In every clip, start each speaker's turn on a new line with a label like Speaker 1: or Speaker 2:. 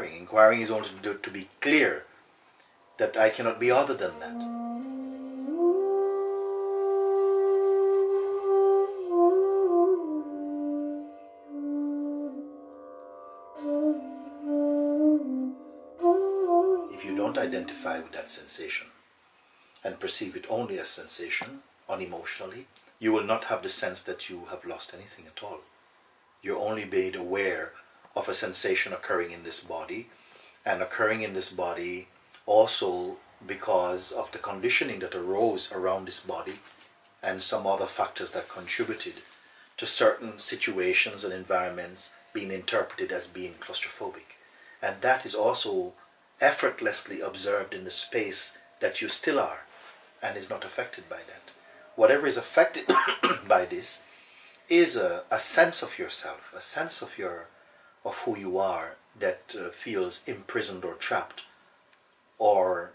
Speaker 1: Inquiring is only to be clear that I cannot be other than that. If you don't identify with that sensation and perceive it only as sensation, unemotionally, you will not have the sense that you have lost anything at all. You're only made aware of a sensation occurring in this body, and occurring in this body also because of the conditioning that arose around this body and some other factors that contributed to certain situations and environments being interpreted as being claustrophobic. And that is also effortlessly observed in the space that you still are and is not affected by that. Whatever is affected by this is a sense of yourself, a sense of who you are that feels imprisoned or trapped, or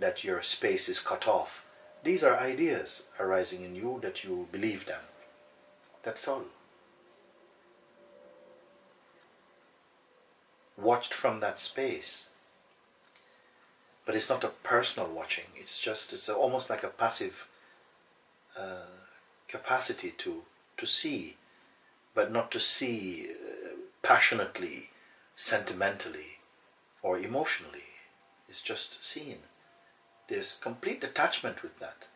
Speaker 1: that your space is cut off. These are ideas arising in you that you believe them. That's all. Watched from that space. But it's not a personal watching. It's almost like a passive capacity to see, but not to see passionately, sentimentally, or emotionally. It's just seeing. There's complete detachment with that.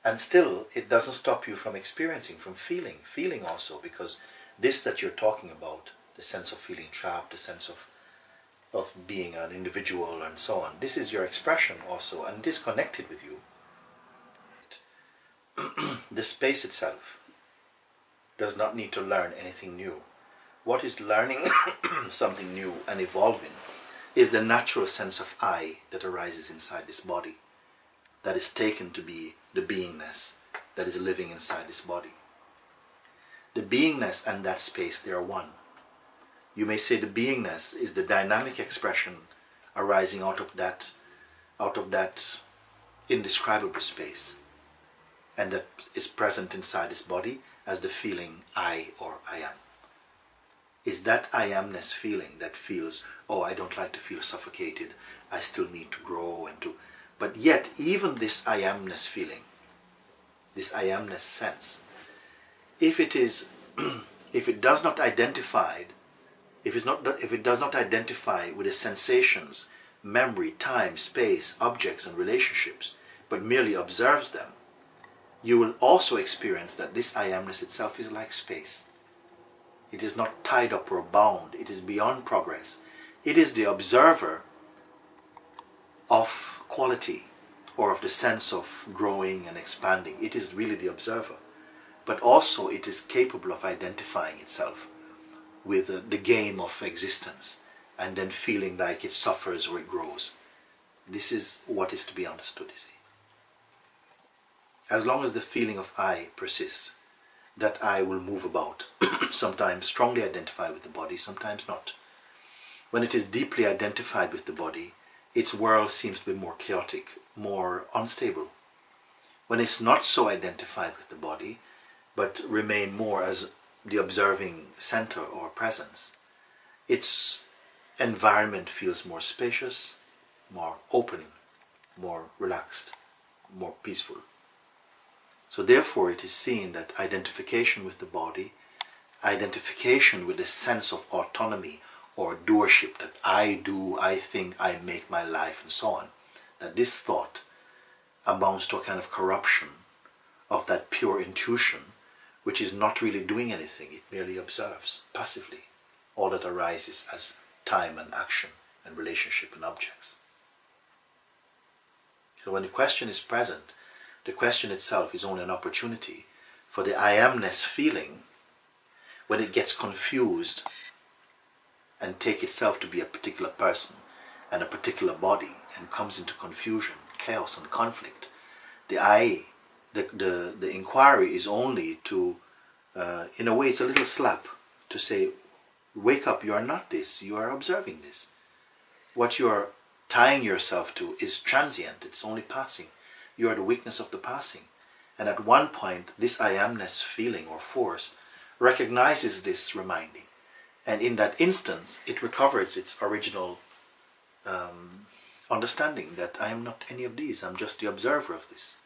Speaker 1: And still, it doesn't stop you from experiencing, from feeling also, because this that you're talking about, the sense of feeling trapped, the sense of being an individual and so on, this is your expression also, and disconnected with you. The space itself does not need to learn anything new. What is learning something new and evolving is the natural sense of I that arises inside this body, that is taken to be the beingness that is living inside this body. The beingness and that space, they are one. You may say the beingness is the dynamic expression arising out of that indescribable space, and that is present inside this body as the feeling I or I am. Is that I amness feeling that feels, oh, I don't like to feel suffocated, I still need to grow but yet even this I amness feeling, this I amness sense, if it does not identify with the sensations, memory, time, space, objects and relationships, but merely observes them, you will also experience that this I amness itself is like space. It is not tied up or bound. It is beyond progress. It is the observer of quality or of the sense of growing and expanding. It is really the observer. But also it is capable of identifying itself with the game of existence and then feeling like it suffers or it grows. This is what is to be understood, you see. As long as the feeling of I persists, that I will move about, sometimes strongly identified with the body, sometimes not. When it is deeply identified with the body, its world seems to be more chaotic, more unstable. When it's not so identified with the body, but remain more as the observing center or presence, its environment feels more spacious, more open, more relaxed, more peaceful. So therefore it is seen that identification with the body, identification with the sense of autonomy or doership, that I do, I think, I make my life and so on, that this thought amounts to a kind of corruption of that pure intuition, which is not really doing anything. It merely observes passively all that arises as time and action and relationship and objects. So when the question is present, the question itself is only an opportunity for the I amness feeling, when it gets confused and take itself to be a particular person and a particular body and comes into confusion, chaos and conflict. The inquiry is only to, in a way it's a little slap to say, wake up, you are not this, you are observing this. What you are tying yourself to is transient, it's only passing. You are the witness of the passing. And at one point, this I amness feeling or force recognizes this reminding And in that instance, it recovers its original understanding that I am not any of these, I'm just the observer of this.